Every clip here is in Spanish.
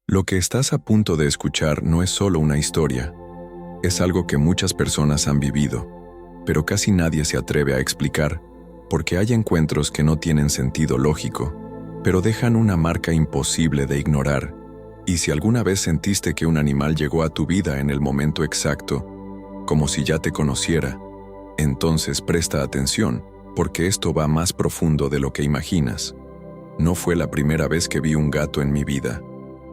Lo que estás a punto de escuchar no es solo una historia, es algo que muchas personas han vivido, pero casi nadie se atreve a explicar, porque hay encuentros que no tienen sentido lógico, pero dejan una marca imposible de ignorar. Y si alguna vez sentiste que un animal llegó a tu vida en el momento exacto, como si ya te conociera, entonces presta atención, porque esto va más profundo de lo que imaginas. No fue la primera vez que vi un gato en mi vida.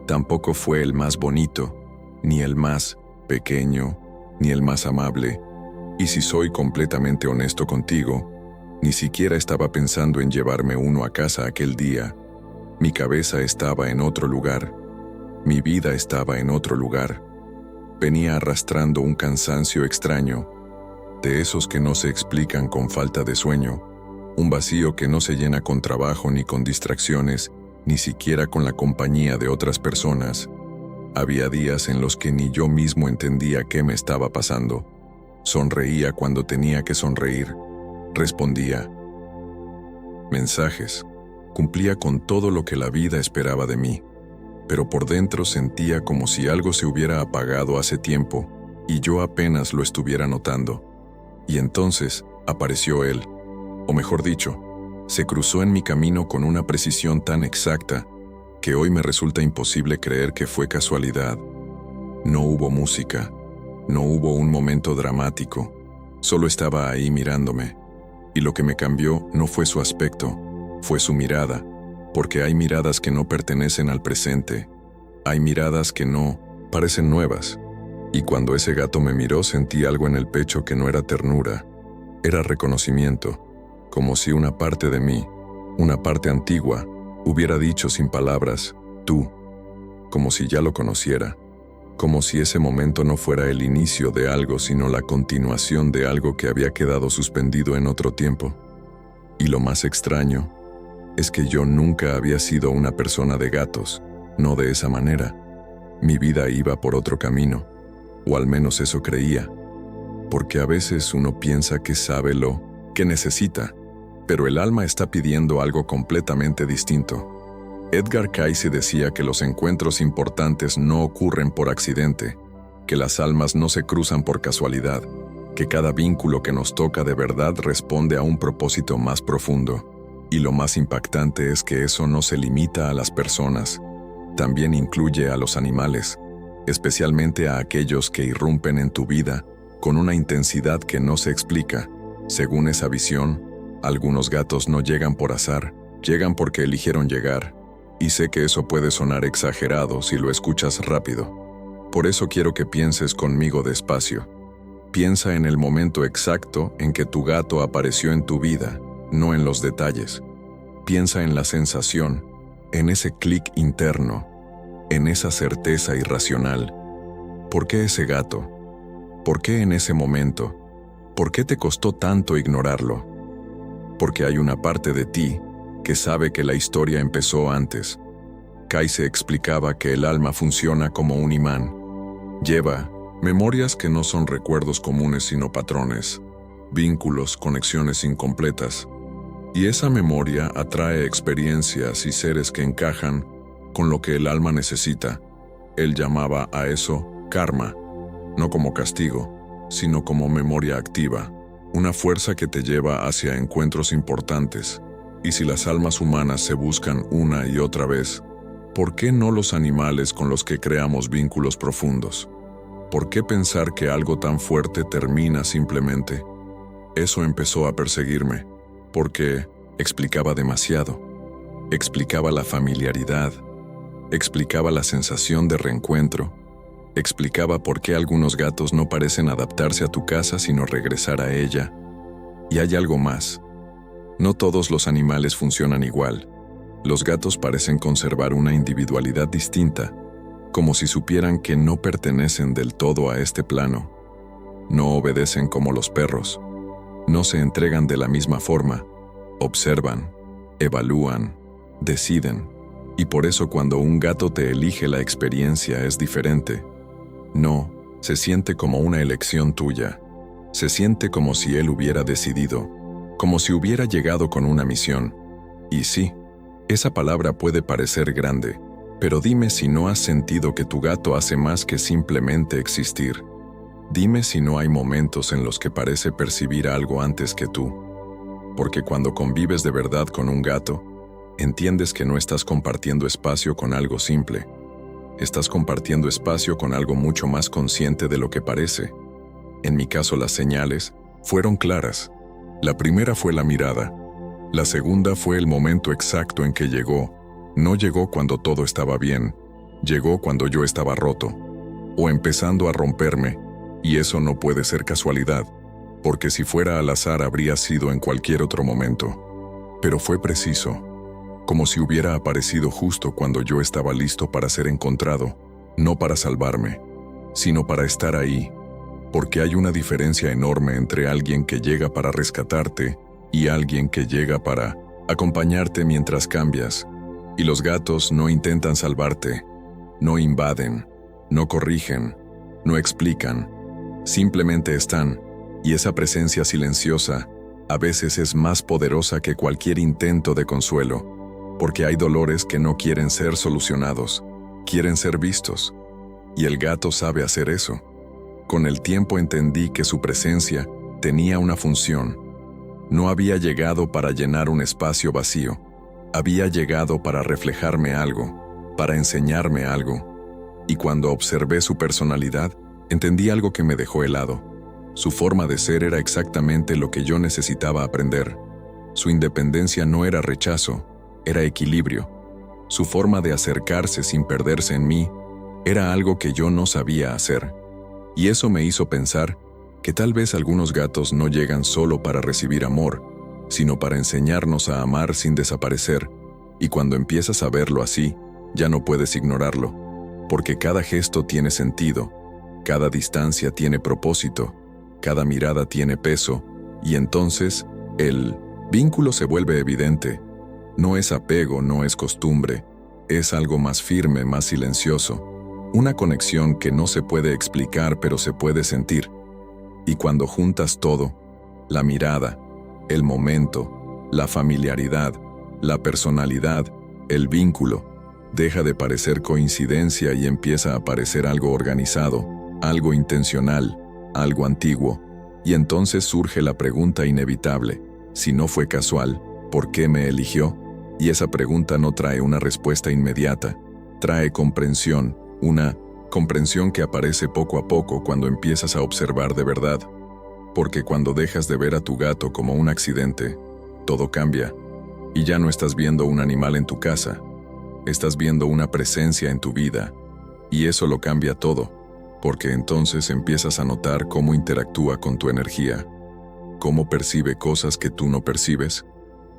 Tampoco fue el más bonito, ni el más pequeño, ni el más amable. Y si soy completamente honesto contigo, ni siquiera estaba pensando en llevarme uno a casa aquel día. Mi cabeza estaba en otro lugar. Mi vida estaba en otro lugar. Venía arrastrando un cansancio extraño, de esos que no se explican con falta de sueño, un vacío que no se llena con trabajo ni con distracciones, ni siquiera con la compañía de otras personas. Había días en los que ni yo mismo entendía qué me estaba pasando. Sonreía cuando tenía que sonreír. Respondía mensajes. Cumplía con todo lo que la vida esperaba de mí. Pero por dentro sentía como si algo se hubiera apagado hace tiempo y yo apenas lo estuviera notando. Y entonces apareció él, o mejor dicho, se cruzó en mi camino con una precisión tan exacta que hoy me resulta imposible creer que fue casualidad. No hubo música, no hubo un momento dramático, solo estaba ahí mirándome. Y lo que me cambió no fue su aspecto, fue su mirada, porque hay miradas que no pertenecen al presente, hay miradas que no parecen nuevas. Y cuando ese gato me miró sentí algo en el pecho que no era ternura, era reconocimiento, como si una parte de mí, una parte antigua, hubiera dicho sin palabras, tú, como si ya lo conociera, como si ese momento no fuera el inicio de algo sino la continuación de algo que había quedado suspendido en otro tiempo. Y lo más extraño es que yo nunca había sido una persona de gatos, no de esa manera. Mi vida iba por otro camino, o al menos eso creía, porque a veces uno piensa que sabe lo que necesita, pero el alma está pidiendo algo completamente distinto. Edgar Cayce decía que los encuentros importantes no ocurren por accidente, que las almas no se cruzan por casualidad, que cada vínculo que nos toca de verdad responde a un propósito más profundo. Y lo más impactante es que eso no se limita a las personas, también incluye a los animales, especialmente a aquellos que irrumpen en tu vida con una intensidad que no se explica. Según esa visión, algunos gatos no llegan por azar, llegan porque eligieron llegar. Y sé que eso puede sonar exagerado si lo escuchas rápido. Por eso quiero que pienses conmigo despacio. Piensa en el momento exacto en que tu gato apareció en tu vida, no en los detalles. Piensa en la sensación, en ese clic interno, en esa certeza irracional. ¿Por qué ese gato? ¿Por qué en ese momento? ¿Por qué te costó tanto ignorarlo? Porque hay una parte de ti que sabe que la historia empezó antes. Cayce explicaba que el alma funciona como un imán. Lleva memorias que no son recuerdos comunes sino patrones, vínculos, conexiones incompletas. Y esa memoria atrae experiencias y seres que encajan con lo que el alma necesita. Él llamaba a eso karma, no como castigo, sino como memoria activa, una fuerza que te lleva hacia encuentros importantes. Y si las almas humanas se buscan una y otra vez, ¿por qué no los animales con los que creamos vínculos profundos? ¿Por qué pensar que algo tan fuerte termina simplemente? Eso empezó a perseguirme, porque explicaba demasiado. Explicaba la familiaridad, explicaba la sensación de reencuentro, explicaba por qué algunos gatos no parecen adaptarse a tu casa sino regresar a ella. Y hay algo más. No todos los animales funcionan igual. Los gatos parecen conservar una individualidad distinta, como si supieran que no pertenecen del todo a este plano. No obedecen como los perros. No se entregan de la misma forma. Observan, evalúan, deciden. Y por eso cuando un gato te elige la experiencia es diferente. No, se siente como una elección tuya. Se siente como si él hubiera decidido, como si hubiera llegado con una misión. Y sí, esa palabra puede parecer grande, Pero dime si no has sentido que tu gato hace más que simplemente existir. Dime si no hay momentos en los que parece percibir algo antes que tú. Porque cuando convives de verdad con un gato, entiendes que no estás compartiendo espacio con algo simple. Estás compartiendo espacio con algo mucho más consciente de lo que parece. En mi caso, las señales fueron claras. La primera fue la mirada. La segunda fue el momento exacto en que llegó. No llegó cuando todo estaba bien. Llegó cuando yo estaba roto. O empezando a romperme. Y eso no puede ser casualidad, porque si fuera al azar habría sido en cualquier otro momento. Pero fue preciso. Como si hubiera aparecido justo cuando yo estaba listo para ser encontrado, no para salvarme, sino para estar ahí, porque hay una diferencia enorme entre alguien que llega para rescatarte y alguien que llega para acompañarte mientras cambias. Y los gatos no intentan salvarte, no invaden, no corrigen, no explican, simplemente están, y esa presencia silenciosa a veces es más poderosa que cualquier intento de consuelo. Porque hay dolores que no quieren ser solucionados, quieren ser vistos. Y el gato sabe hacer eso. Con el tiempo entendí que su presencia tenía una función. No había llegado para llenar un espacio vacío. Había llegado para reflejarme algo, para enseñarme algo. Y cuando observé su personalidad, entendí algo que me dejó helado. Su forma de ser era exactamente lo que yo necesitaba aprender. Su independencia no era rechazo, era equilibrio. Su forma de acercarse sin perderse en mí era algo que yo no sabía hacer. Y eso me hizo pensar que tal vez algunos gatos no llegan solo para recibir amor, sino para enseñarnos a amar sin desaparecer. Y cuando empiezas a verlo así, ya no puedes ignorarlo, porque cada gesto tiene sentido, cada distancia tiene propósito, cada mirada tiene peso, y entonces el vínculo se vuelve evidente. No es apego, no es costumbre, es algo más firme, más silencioso, una conexión que no se puede explicar pero se puede sentir. Y cuando juntas todo, la mirada, el momento, la familiaridad, la personalidad, el vínculo, deja de parecer coincidencia y empieza a parecer algo organizado, algo intencional, algo antiguo. Y entonces surge la pregunta inevitable: si no fue casual, ¿por qué me eligió? Y esa pregunta no trae una respuesta inmediata, trae comprensión, una comprensión que aparece poco a poco cuando empiezas a observar de verdad. Porque cuando dejas de ver a tu gato como un accidente, todo cambia, y ya no estás viendo un animal en tu casa, estás viendo una presencia en tu vida, y eso lo cambia todo, porque entonces empiezas a notar cómo interactúa con tu energía, cómo percibe cosas que tú no percibes,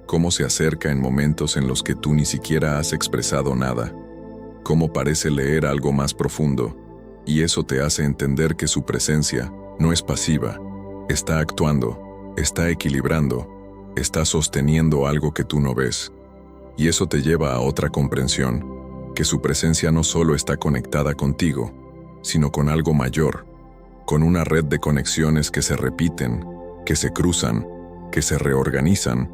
cómo se acerca en momentos en los que tú ni siquiera has expresado nada, cómo parece leer algo más profundo, y eso te hace entender que su presencia no es pasiva, está actuando, está equilibrando, está sosteniendo algo que tú no ves. Y eso te lleva a otra comprensión, que su presencia no solo está conectada contigo, sino con algo mayor, con una red de conexiones que se repiten, que se cruzan, que se reorganizan,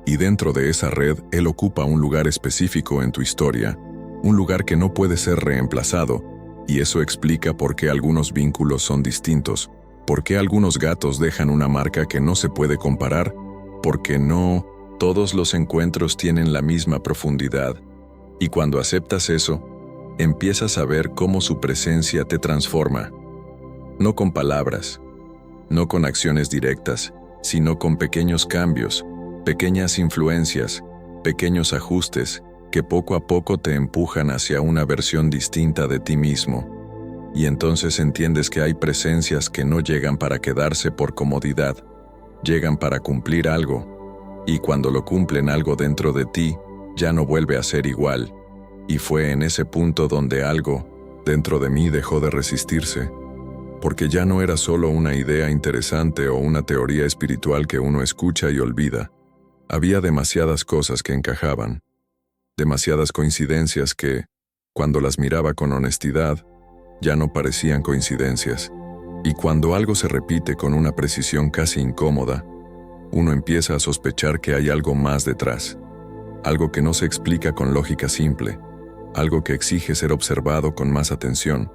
y dentro de esa red él ocupa un lugar específico en tu historia, un lugar que no puede ser reemplazado, y eso explica por qué algunos vínculos son distintos, por qué algunos gatos dejan una marca que no se puede comparar, porque no todos los encuentros tienen la misma profundidad. Y cuando aceptas eso, empiezas a ver cómo su presencia te transforma, no con palabras, no con acciones directas, sino con pequeños cambios, pequeñas influencias, pequeños ajustes que poco a poco te empujan hacia una versión distinta de ti mismo. Y entonces entiendes que hay presencias que no llegan para quedarse por comodidad, llegan para cumplir algo, y cuando lo cumplen algo dentro de ti, ya no vuelve a ser igual. Y fue en ese punto donde algo dentro de mí dejó de resistirse, porque ya no era solo una idea interesante o una teoría espiritual que uno escucha y olvida. Había demasiadas cosas que encajaban, demasiadas coincidencias que, cuando las miraba con honestidad, ya no parecían coincidencias. Y cuando algo se repite con una precisión casi incómoda, uno empieza a sospechar que hay algo más detrás, algo que no se explica con lógica simple, algo que exige ser observado con más atención.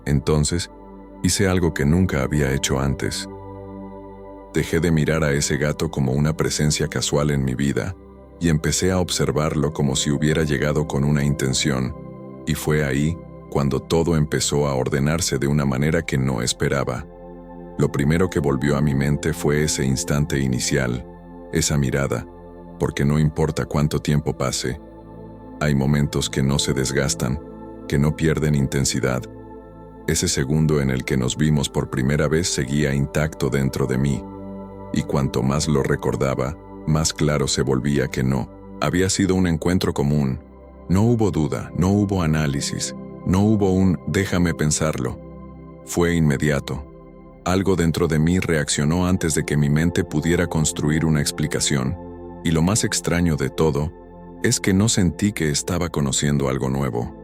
Entonces, hice algo que nunca había hecho antes. Dejé de mirar a ese gato como una presencia casual en mi vida y empecé a observarlo como si hubiera llegado con una intención, y fue ahí cuando todo empezó a ordenarse de una manera que no esperaba. Lo primero que volvió a mi mente fue ese instante inicial, esa mirada, porque no importa cuánto tiempo pase, hay momentos que no se desgastan, que no pierden intensidad. Ese segundo en el que nos vimos por primera vez seguía intacto dentro de mí, y cuanto más lo recordaba, más claro se volvía que no. Había sido un encuentro común. No hubo duda, no hubo análisis, no hubo un déjame pensarlo. Fue inmediato. Algo dentro de mí reaccionó antes de que mi mente pudiera construir una explicación, y lo más extraño de todo es que no sentí que estaba conociendo algo nuevo.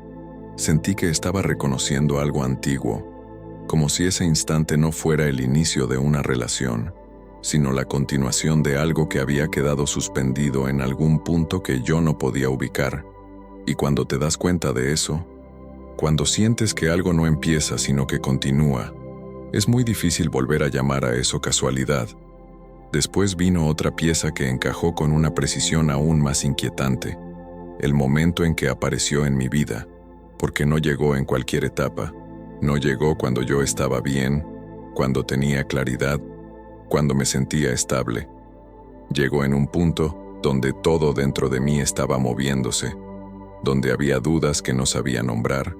Sentí que estaba reconociendo algo antiguo, como si ese instante no fuera el inicio de una relación, sino la continuación de algo que había quedado suspendido en algún punto que yo no podía ubicar. Y cuando te das cuenta de eso, cuando sientes que algo no empieza sino que continúa, es muy difícil volver a llamar a eso casualidad. Después vino otra pieza que encajó con una precisión aún más inquietante, el momento en que apareció en mi vida, porque no llegó en cualquier etapa, no llegó cuando yo estaba bien, cuando tenía claridad, cuando me sentía estable. Llegó en un punto donde todo dentro de mí estaba moviéndose, donde había dudas que no sabía nombrar,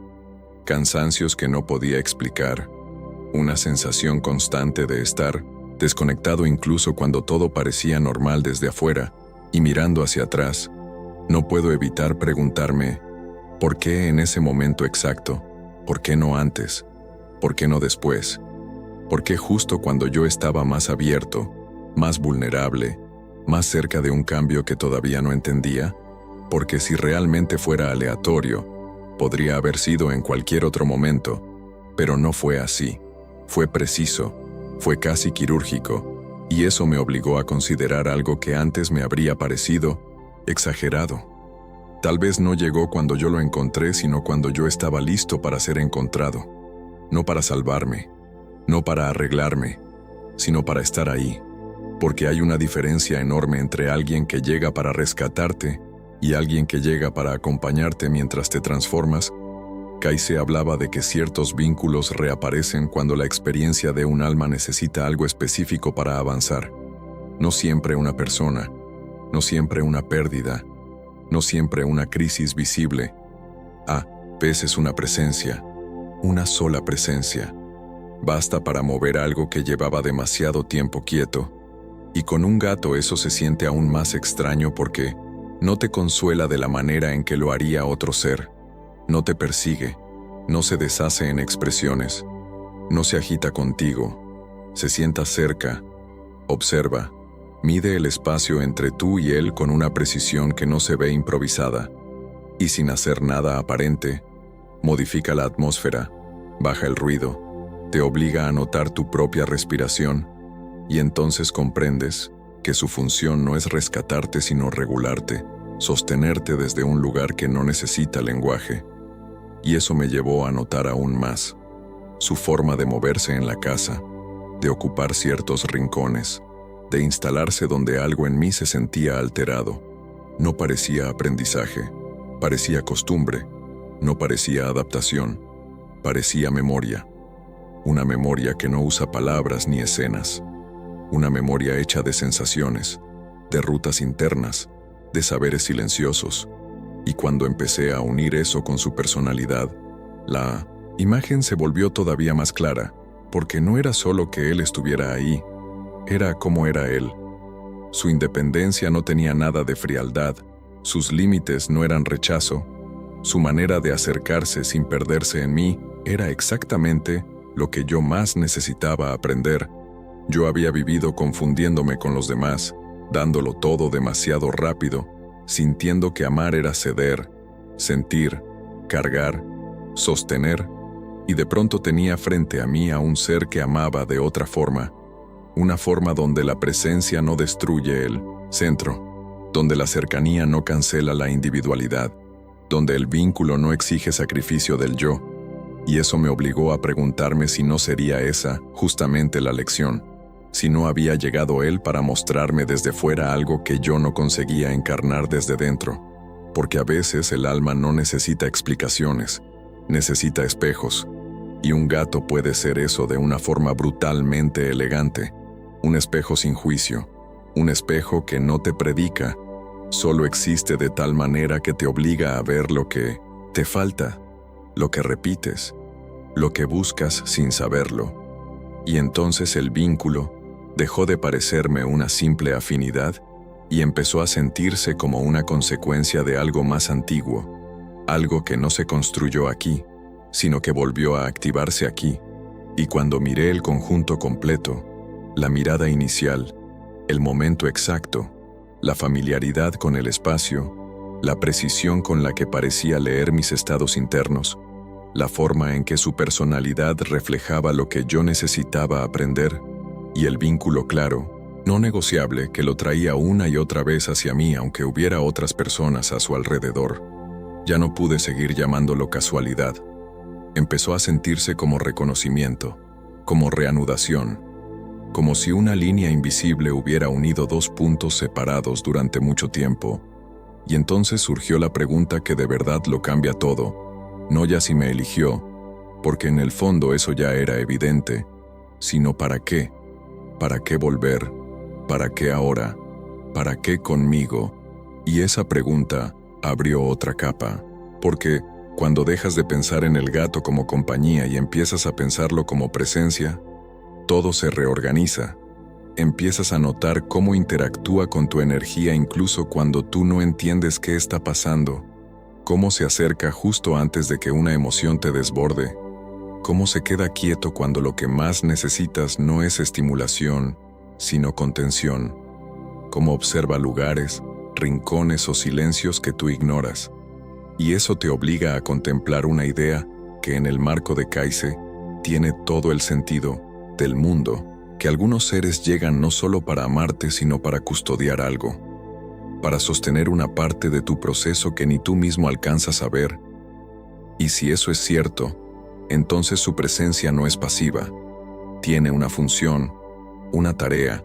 cansancios que no podía explicar, una sensación constante de estar desconectado incluso cuando todo parecía normal desde afuera, y mirando hacia atrás, no puedo evitar preguntarme, ¿por qué en ese momento exacto? ¿Por qué no antes? ¿Por qué no después? ¿Por qué justo cuando yo estaba más abierto, más vulnerable, más cerca de un cambio que todavía no entendía? Porque si realmente fuera aleatorio, podría haber sido en cualquier otro momento, pero no fue así. Fue preciso, fue casi quirúrgico, y eso me obligó a considerar algo que antes me habría parecido exagerado. Tal vez no llegó cuando yo lo encontré, sino cuando yo estaba listo para ser encontrado. No para salvarme, no para arreglarme, sino para estar ahí. Porque hay una diferencia enorme entre alguien que llega para rescatarte y alguien que llega para acompañarte mientras te transformas. Kaiser hablaba de que ciertos vínculos reaparecen cuando la experiencia de un alma necesita algo específico para avanzar. No siempre una persona, no siempre una pérdida, no siempre una crisis visible. A veces una presencia, una sola presencia, basta para mover algo que llevaba demasiado tiempo quieto. Y con un gato eso se siente aún más extraño porque no te consuela de la manera en que lo haría otro ser. No te persigue, no se deshace en expresiones, no se agita contigo, se sienta cerca, observa, mide el espacio entre tú y él con una precisión que no se ve improvisada, y sin hacer nada aparente, modifica la atmósfera, baja el ruido, te obliga a notar tu propia respiración, y entonces comprendes que su función no es rescatarte sino regularte, sostenerte desde un lugar que no necesita lenguaje. Y eso me llevó a notar aún más su forma de moverse en la casa, de ocupar ciertos rincones, de instalarse donde algo en mí se sentía alterado. No parecía aprendizaje, parecía costumbre, no parecía adaptación, parecía memoria. Una memoria que no usa palabras ni escenas. Una memoria hecha de sensaciones, de rutas internas, de saberes silenciosos. Y cuando empecé a unir eso con su personalidad, la imagen se volvió todavía más clara, porque no era solo que él estuviera ahí, era como era él. Su independencia no tenía nada de frialdad, sus límites no eran rechazo, su manera de acercarse sin perderse en mí era exactamente lo que yo más necesitaba aprender. Yo había vivido confundiéndome con los demás, dándolo todo demasiado rápido, sintiendo que amar era ceder, sentir, cargar, sostener, y de pronto tenía frente a mí a un ser que amaba de otra forma, una forma donde la presencia no destruye el centro, donde la cercanía no cancela la individualidad, donde el vínculo no exige sacrificio del yo, y eso me obligó a preguntarme si no sería esa justamente la lección, si no había llegado él para mostrarme desde fuera algo que yo no conseguía encarnar desde dentro, porque a veces el alma no necesita explicaciones, necesita espejos, y un gato puede ser eso de una forma brutalmente elegante, un espejo sin juicio, un espejo que no te predica, solo existe de tal manera que te obliga a ver lo que te falta, lo que repites, lo que buscas sin saberlo. Y entonces el vínculo dejó de parecerme una simple afinidad y empezó a sentirse como una consecuencia de algo más antiguo, algo que no se construyó aquí, sino que volvió a activarse aquí. Y cuando miré el conjunto completo, la mirada inicial, el momento exacto, la familiaridad con el espacio, la precisión con la que parecía leer mis estados internos, la forma en que su personalidad reflejaba lo que yo necesitaba aprender, y el vínculo claro, no negociable, que lo traía una y otra vez hacia mí aunque hubiera otras personas a su alrededor. Ya no pude seguir llamándolo casualidad. Empezó a sentirse como reconocimiento, como reanudación, como si una línea invisible hubiera unido dos puntos separados durante mucho tiempo. Y entonces surgió la pregunta que de verdad lo cambia todo, no ya si me eligió, porque en el fondo eso ya era evidente, sino ¿para qué? ¿Para qué volver? ¿Para qué ahora? ¿Para qué conmigo? Y esa pregunta abrió otra capa, porque cuando dejas de pensar en el gato como compañía y empiezas a pensarlo como presencia, todo se reorganiza. Empiezas a notar cómo interactúa con tu energía incluso cuando tú no entiendes qué está pasando, cómo se acerca justo antes de que una emoción te desborde, cómo se queda quieto cuando lo que más necesitas no es estimulación, sino contención, cómo observa lugares, rincones o silencios que tú ignoras. Y eso te obliga a contemplar una idea que en el marco de Kaise tiene todo el sentido del mundo, que algunos seres llegan no solo para amarte sino para custodiar algo, para sostener una parte de tu proceso que ni tú mismo alcanzas a ver. Y si eso es cierto, entonces su presencia no es pasiva, tiene una función, una tarea,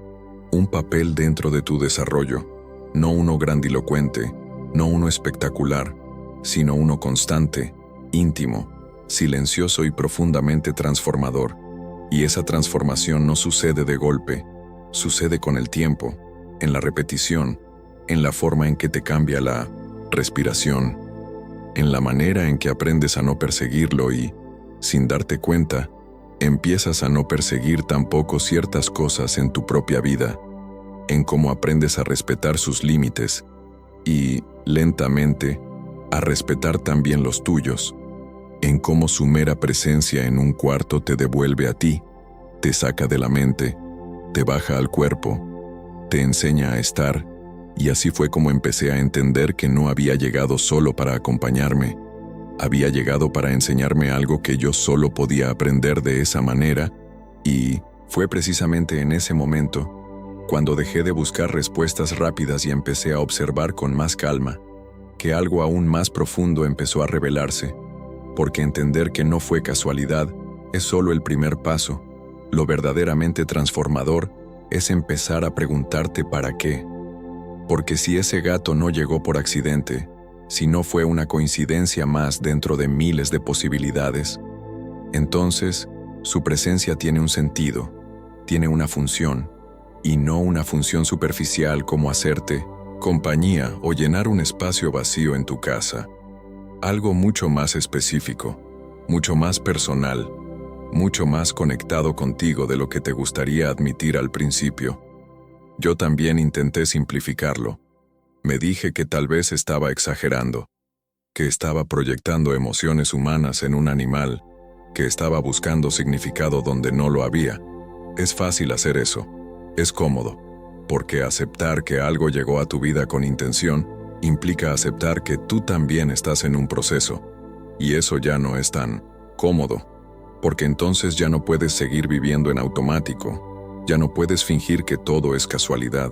un papel dentro de tu desarrollo, no uno grandilocuente, no uno espectacular, sino uno constante, íntimo, silencioso y profundamente transformador. Y esa transformación no sucede de golpe, sucede con el tiempo, en la repetición, en la forma en que te cambia la respiración, en la manera en que aprendes a no perseguirlo y, sin darte cuenta, empiezas a no perseguir tampoco ciertas cosas en tu propia vida, en cómo aprendes a respetar sus límites y, lentamente, a respetar también los tuyos, en cómo su mera presencia en un cuarto te devuelve a ti, te saca de la mente, te baja al cuerpo, te enseña a estar, y así fue como empecé a entender que no había llegado solo para acompañarme, había llegado para enseñarme algo que yo solo podía aprender de esa manera, y fue precisamente en ese momento, cuando dejé de buscar respuestas rápidas y empecé a observar con más calma, que algo aún más profundo empezó a revelarse, porque entender que no fue casualidad es solo el primer paso. Lo verdaderamente transformador es empezar a preguntarte ¿para qué? Porque si ese gato no llegó por accidente, si no fue una coincidencia más dentro de miles de posibilidades, entonces su presencia tiene un sentido, tiene una función, y no una función superficial como hacerte compañía o llenar un espacio vacío en tu casa. Algo mucho más específico, mucho más personal, mucho más conectado contigo de lo que te gustaría admitir al principio. Yo también intenté simplificarlo. Me dije que tal vez estaba exagerando, que estaba proyectando emociones humanas en un animal, que estaba buscando significado donde no lo había. Es fácil hacer eso, es cómodo, porque aceptar que algo llegó a tu vida con intención implica aceptar que tú también estás en un proceso, y eso ya no es tan cómodo, porque entonces ya no puedes seguir viviendo en automático, ya no puedes fingir que todo es casualidad,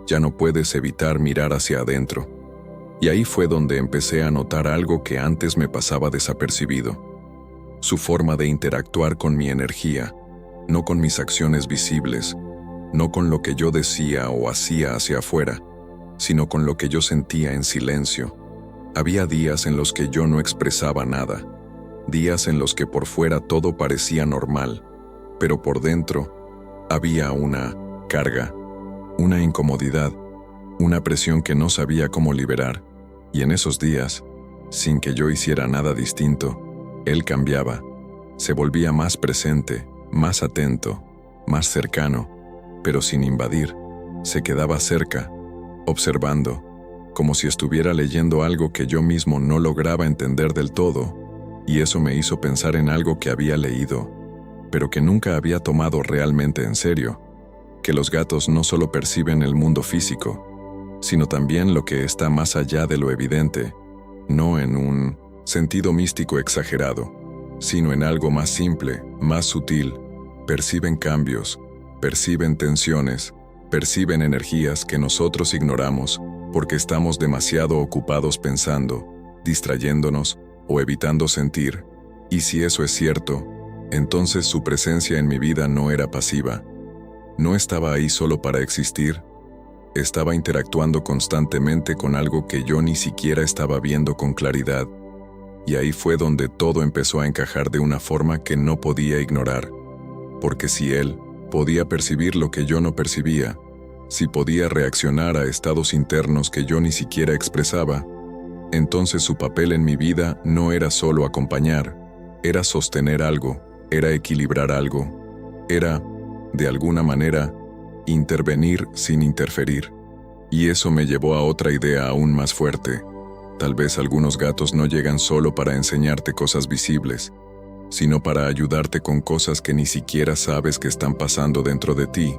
ya no puedes evitar mirar hacia adentro. Y ahí fue donde empecé a notar algo que antes me pasaba desapercibido. Su forma de interactuar con mi energía, no con mis acciones visibles, no con lo que yo decía o hacía hacia afuera, sino con lo que yo sentía en silencio. Había días en los que yo no expresaba nada, días en los que por fuera todo parecía normal, pero por dentro había una carga, una incomodidad, una presión que no sabía cómo liberar, y en esos días, sin que yo hiciera nada distinto, él cambiaba, se volvía más presente, más atento, más cercano, pero sin invadir, se quedaba cerca, observando, como si estuviera leyendo algo que yo mismo no lograba entender del todo, y eso me hizo pensar en algo que había leído, pero que nunca había tomado realmente en serio, que los gatos no solo perciben el mundo físico, sino también lo que está más allá de lo evidente, no en un sentido místico exagerado, sino en algo más simple, más sutil. Perciben cambios, perciben tensiones, perciben energías que nosotros ignoramos porque estamos demasiado ocupados pensando, distrayéndonos o evitando sentir. Y si eso es cierto, entonces su presencia en mi vida no era pasiva. No estaba ahí solo para existir, estaba interactuando constantemente con algo que yo ni siquiera estaba viendo con claridad. Y ahí fue donde todo empezó a encajar de una forma que no podía ignorar. Porque si él podía percibir lo que yo no percibía, si podía reaccionar a estados internos que yo ni siquiera expresaba, entonces su papel en mi vida no era solo acompañar, era sostener algo, era equilibrar algo, era, de alguna manera, intervenir sin interferir. Y eso me llevó a otra idea aún más fuerte. Tal vez algunos gatos no llegan solo para enseñarte cosas visibles, sino para ayudarte con cosas que ni siquiera sabes que están pasando dentro de ti,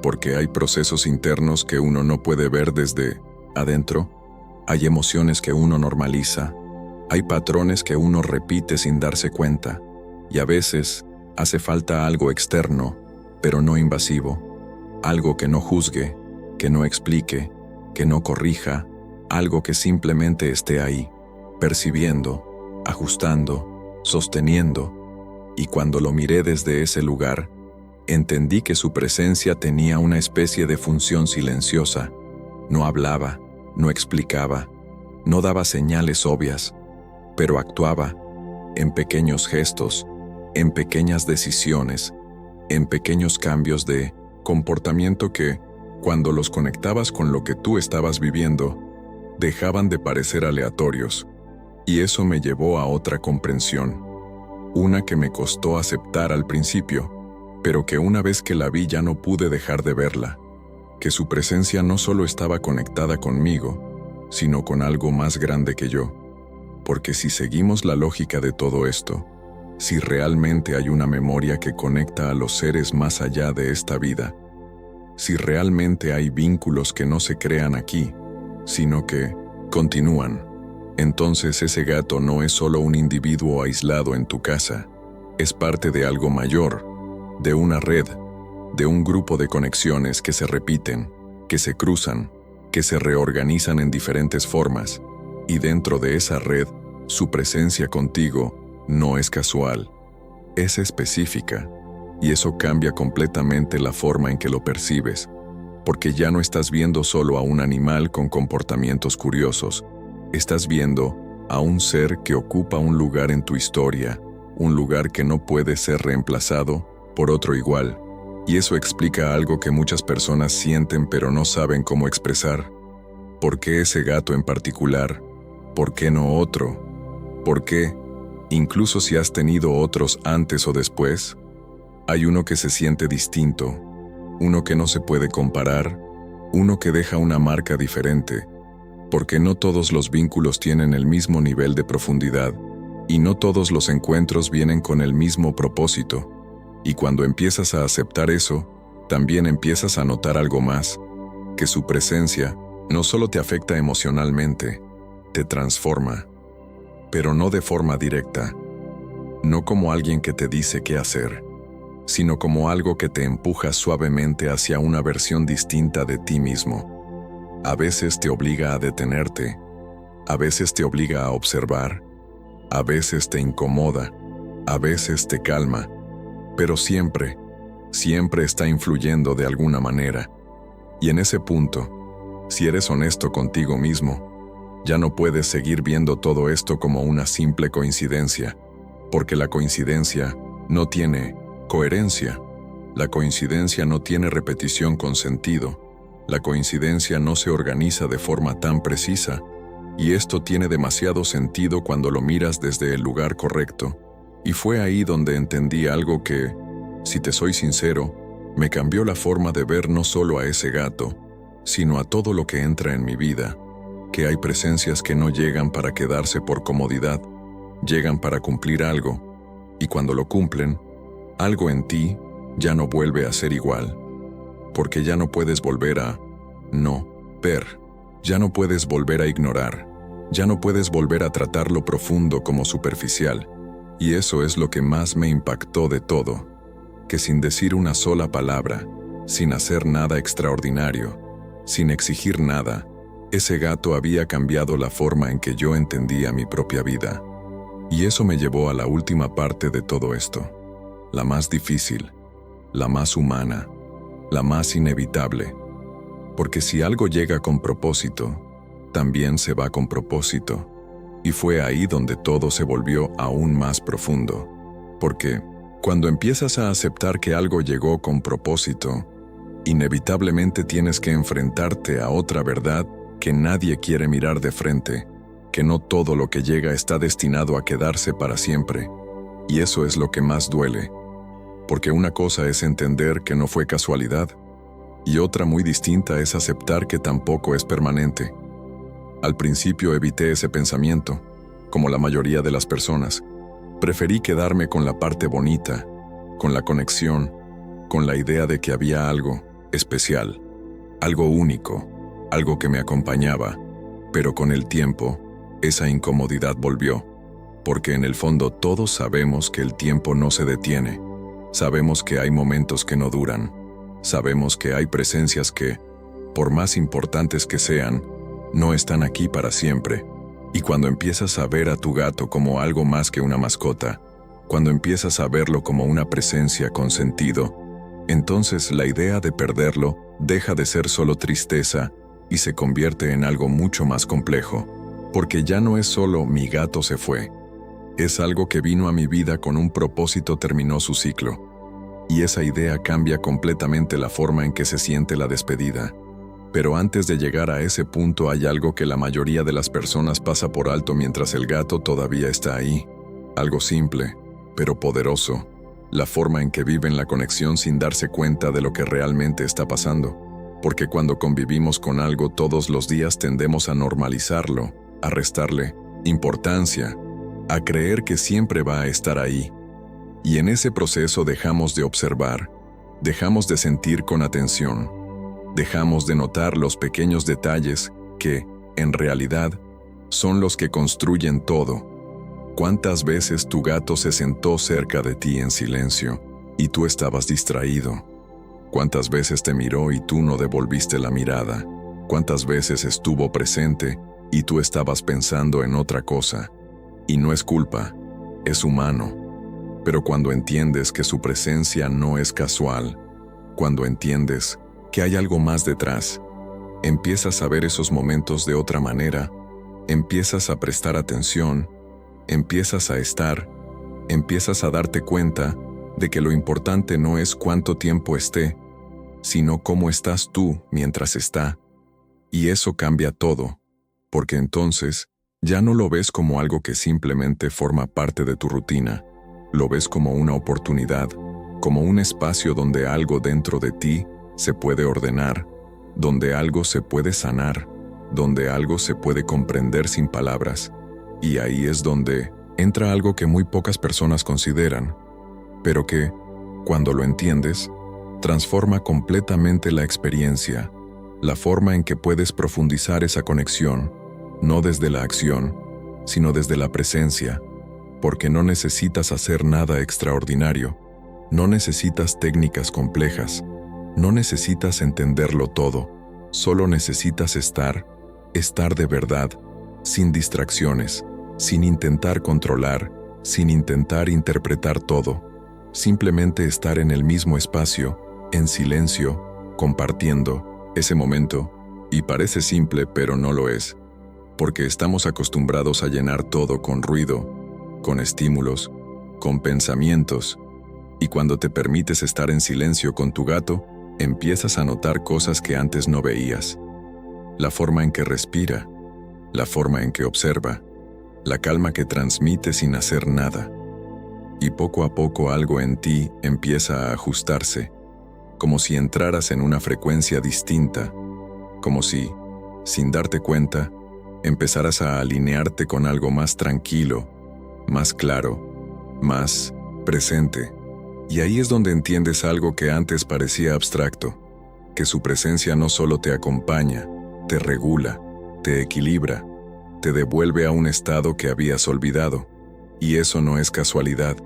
porque hay procesos internos que uno no puede ver desde adentro, hay emociones que uno normaliza, hay patrones que uno repite sin darse cuenta, y a veces hace falta algo externo, pero no invasivo, algo que no juzgue, que no explique, que no corrija, algo que simplemente esté ahí, percibiendo, ajustando, sosteniendo. Y cuando lo miré desde ese lugar, entendí que su presencia tenía una especie de función silenciosa. No hablaba, no explicaba, no daba señales obvias, pero actuaba en pequeños gestos, en pequeñas decisiones, en pequeños cambios de comportamiento que, cuando los conectabas con lo que tú estabas viviendo, dejaban de parecer aleatorios, y eso me llevó a otra comprensión, una que me costó aceptar al principio, pero que una vez que la vi ya no pude dejar de verla, que su presencia no solo estaba conectada conmigo, sino con algo más grande que yo, porque si seguimos la lógica de todo esto, si realmente hay una memoria que conecta a los seres más allá de esta vida, si realmente hay vínculos que no se crean aquí, sino que continúan, entonces ese gato no es solo un individuo aislado en tu casa, es parte de algo mayor, de una red, de un grupo de conexiones que se repiten, que se cruzan, que se reorganizan en diferentes formas, y dentro de esa red, su presencia contigo no es casual, es específica, y eso cambia completamente la forma en que lo percibes, porque ya no estás viendo solo a un animal con comportamientos curiosos, estás viendo a un ser que ocupa un lugar en tu historia, un lugar que no puede ser reemplazado por otro igual, y eso explica algo que muchas personas sienten pero no saben cómo expresar. ¿Por qué ese gato en particular? ¿Por qué no otro? ¿Por qué, incluso si has tenido otros antes o después, hay uno que se siente distinto, uno que no se puede comparar, uno que deja una marca diferente, porque no todos los vínculos tienen el mismo nivel de profundidad, y no todos los encuentros vienen con el mismo propósito, y cuando empiezas a aceptar eso, también empiezas a notar algo más, que su presencia no solo te afecta emocionalmente, te transforma, pero no de forma directa, no como alguien que te dice qué hacer, sino como algo que te empuja suavemente hacia una versión distinta de ti mismo. A veces te obliga a detenerte, A veces te obliga a observar, a veces te incomoda, a veces te calma, pero siempre, siempre está influyendo de alguna manera. Y en ese punto, si eres honesto contigo mismo, ya no puedes seguir viendo todo esto como una simple coincidencia, porque la coincidencia no tiene coherencia. La coincidencia no tiene repetición con sentido. La coincidencia no se organiza de forma tan precisa, y esto tiene demasiado sentido cuando lo miras desde el lugar correcto. Y fue ahí donde entendí algo que, si te soy sincero, me cambió la forma de ver no solo a ese gato, sino a todo lo que entra en mi vida, que hay presencias que no llegan para quedarse por comodidad, llegan para cumplir algo, y cuando lo cumplen, algo en ti ya no vuelve a ser igual, porque ya no puedes volver a no ver, ya no puedes volver a ignorar, ya no puedes volver a tratar lo profundo como superficial, y eso es lo que más me impactó de todo, que sin decir una sola palabra, sin hacer nada extraordinario, sin exigir nada, ese gato había cambiado la forma en que yo entendía mi propia vida. Y eso me llevó a la última parte de todo esto, la más difícil, la más humana, la más inevitable. Porque si algo llega con propósito, también se va con propósito. Y fue ahí donde todo se volvió aún más profundo. Porque cuando empiezas a aceptar que algo llegó con propósito, inevitablemente tienes que enfrentarte a otra verdad que nadie quiere mirar de frente, que no todo lo que llega está destinado a quedarse para siempre. Y eso es lo que más duele. Porque una cosa es entender que no fue casualidad, y otra muy distinta es aceptar que tampoco es permanente. Al principio evité ese pensamiento, como la mayoría de las personas. Preferí quedarme con la parte bonita, con la conexión, con la idea de que había algo especial, algo único, algo que me acompañaba, pero con el tiempo, esa incomodidad volvió, porque en el fondo todos sabemos que el tiempo no se detiene. Sabemos que hay momentos que no duran. Sabemos que hay presencias que, por más importantes que sean, no están aquí para siempre. Y cuando empiezas a ver a tu gato como algo más que una mascota, cuando empiezas a verlo como una presencia con sentido, entonces la idea de perderlo deja de ser solo tristeza y se convierte en algo mucho más complejo, porque ya no es solo mi gato se fue. Es algo que vino a mi vida con un propósito, terminó su ciclo. Y esa idea cambia completamente la forma en que se siente la despedida. Pero antes de llegar a ese punto hay algo que la mayoría de las personas pasa por alto mientras el gato todavía está ahí. Algo simple, pero poderoso. La forma en que viven la conexión sin darse cuenta de lo que realmente está pasando. Porque cuando convivimos con algo todos los días tendemos a normalizarlo, a restarle importancia, a creer que siempre va a estar ahí. Y en ese proceso dejamos de observar, dejamos de sentir con atención, dejamos de notar los pequeños detalles que, en realidad, son los que construyen todo. ¿Cuántas veces tu gato se sentó cerca de ti en silencio y tú estabas distraído? ¿Cuántas veces te miró y tú no devolviste la mirada? ¿Cuántas veces estuvo presente y tú estabas pensando en otra cosa? Y no es culpa, es humano. Pero cuando entiendes que su presencia no es casual, cuando entiendes que hay algo más detrás, empiezas a ver esos momentos de otra manera, empiezas a prestar atención, empiezas a estar, empiezas a darte cuenta de que lo importante no es cuánto tiempo esté, sino cómo estás tú mientras está. Y eso cambia todo, porque entonces ya no lo ves como algo que simplemente forma parte de tu rutina, lo ves como una oportunidad, como un espacio donde algo dentro de ti se puede ordenar, donde algo se puede sanar, donde algo se puede comprender sin palabras. Y ahí es donde entra algo que muy pocas personas consideran, pero que, cuando lo entiendes, transforma completamente la experiencia, la forma en que puedes profundizar esa conexión, no desde la acción, sino desde la presencia, porque no necesitas hacer nada extraordinario, no necesitas técnicas complejas, no necesitas entenderlo todo, solo necesitas estar de verdad, sin distracciones, sin intentar controlar, sin intentar interpretar todo, simplemente estar en el mismo espacio, en silencio, compartiendo ese momento, y parece simple pero no lo es, porque estamos acostumbrados a llenar todo con ruido, con estímulos, con pensamientos, y cuando te permites estar en silencio con tu gato, empiezas a notar cosas que antes no veías. La forma en que respira, la forma en que observa, la calma que transmite sin hacer nada. Y poco a poco algo en ti empieza a ajustarse, como si entraras en una frecuencia distinta, como si, sin darte cuenta, empezaras a alinearte con algo más tranquilo, más claro, más presente. Y ahí es donde entiendes algo que antes parecía abstracto, que su presencia no solo te acompaña, te regula, te equilibra, te devuelve a un estado que habías olvidado. Y eso no es casualidad,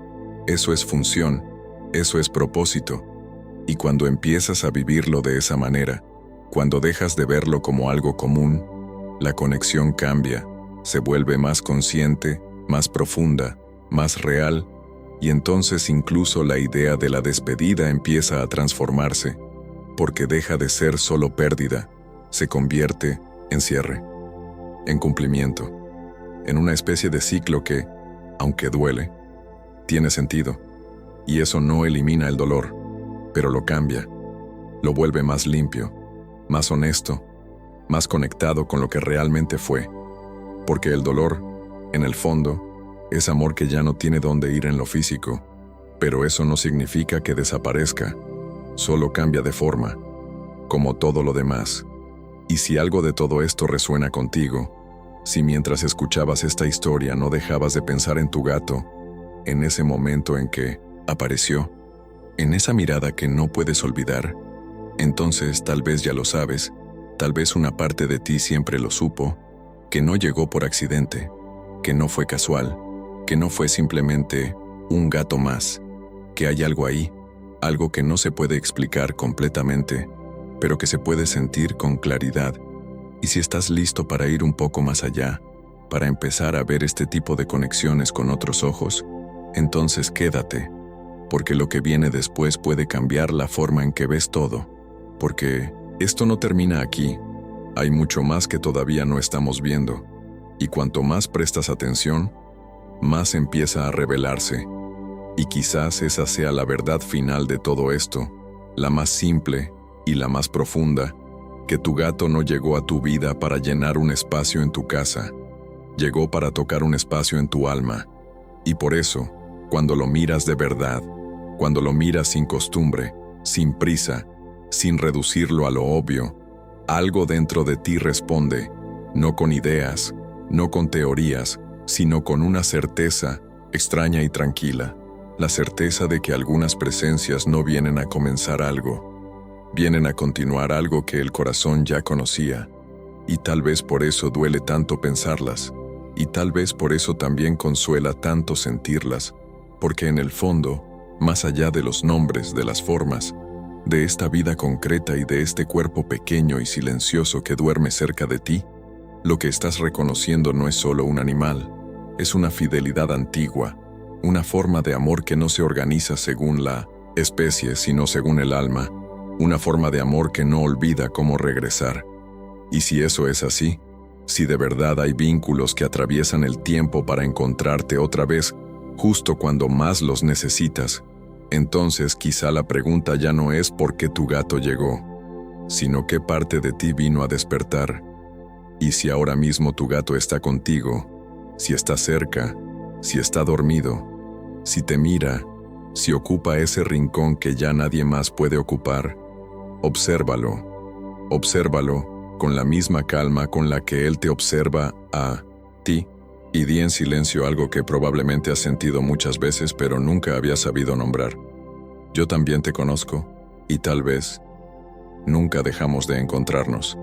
eso es función, eso es propósito. Y cuando empiezas a vivirlo de esa manera, cuando dejas de verlo como algo común, la conexión cambia, se vuelve más consciente, más profunda, más real, y entonces incluso la idea de la despedida empieza a transformarse, porque deja de ser solo pérdida, se convierte en cierre, en cumplimiento, en una especie de ciclo que, aunque duele, tiene sentido, y eso no elimina el dolor, pero lo cambia, lo vuelve más limpio, más honesto, más conectado con lo que realmente fue, porque el dolor, en el fondo, es amor que ya no tiene dónde ir en lo físico, pero eso no significa que desaparezca, solo cambia de forma, como todo lo demás. Y si algo de todo esto resuena contigo, si mientras escuchabas esta historia no dejabas de pensar en tu gato, en ese momento en que apareció, en esa mirada que no puedes olvidar, entonces tal vez ya lo sabes, tal vez una parte de ti siempre lo supo, que no llegó por accidente, que no fue casual, que no fue simplemente un gato más, que hay algo ahí, algo que no se puede explicar completamente, pero que se puede sentir con claridad. Y si estás listo para ir un poco más allá, para empezar a ver este tipo de conexiones con otros ojos, entonces quédate, porque lo que viene después puede cambiar la forma en que ves todo, porque esto no termina aquí, hay mucho más que todavía no estamos viendo, y cuanto más prestas atención, más empieza a revelarse, y quizás esa sea la verdad final de todo esto, la más simple y la más profunda, que tu gato no llegó a tu vida para llenar un espacio en tu casa, llegó para tocar un espacio en tu alma, y por eso, cuando lo miras de verdad, cuando lo miras sin costumbre, sin prisa, sin reducirlo a lo obvio, algo dentro de ti responde, no con ideas, no con teorías, sino con una certeza extraña y tranquila, la certeza de que algunas presencias no vienen a comenzar algo, vienen a continuar algo que el corazón ya conocía, y tal vez por eso duele tanto pensarlas, y tal vez por eso también consuela tanto sentirlas, porque en el fondo, más allá de los nombres, de las formas, de esta vida concreta y de este cuerpo pequeño y silencioso que duerme cerca de ti, lo que estás reconociendo no es solo un animal, es una fidelidad antigua, una forma de amor que no se organiza según la especie, sino según el alma, una forma de amor que no olvida cómo regresar. Y si eso es así, si de verdad hay vínculos que atraviesan el tiempo para encontrarte otra vez justo cuando más los necesitas, entonces quizá la pregunta ya no es por qué tu gato llegó, sino qué parte de ti vino a despertar. Y si ahora mismo tu gato está contigo, si está cerca, si está dormido, si te mira, si ocupa ese rincón que ya nadie más puede ocupar, obsérvalo. Obsérvalo con la misma calma con la que él te observa a ti, y di en silencio algo que probablemente has sentido muchas veces pero nunca habías sabido nombrar. Yo también te conozco, y tal vez nunca dejamos de encontrarnos.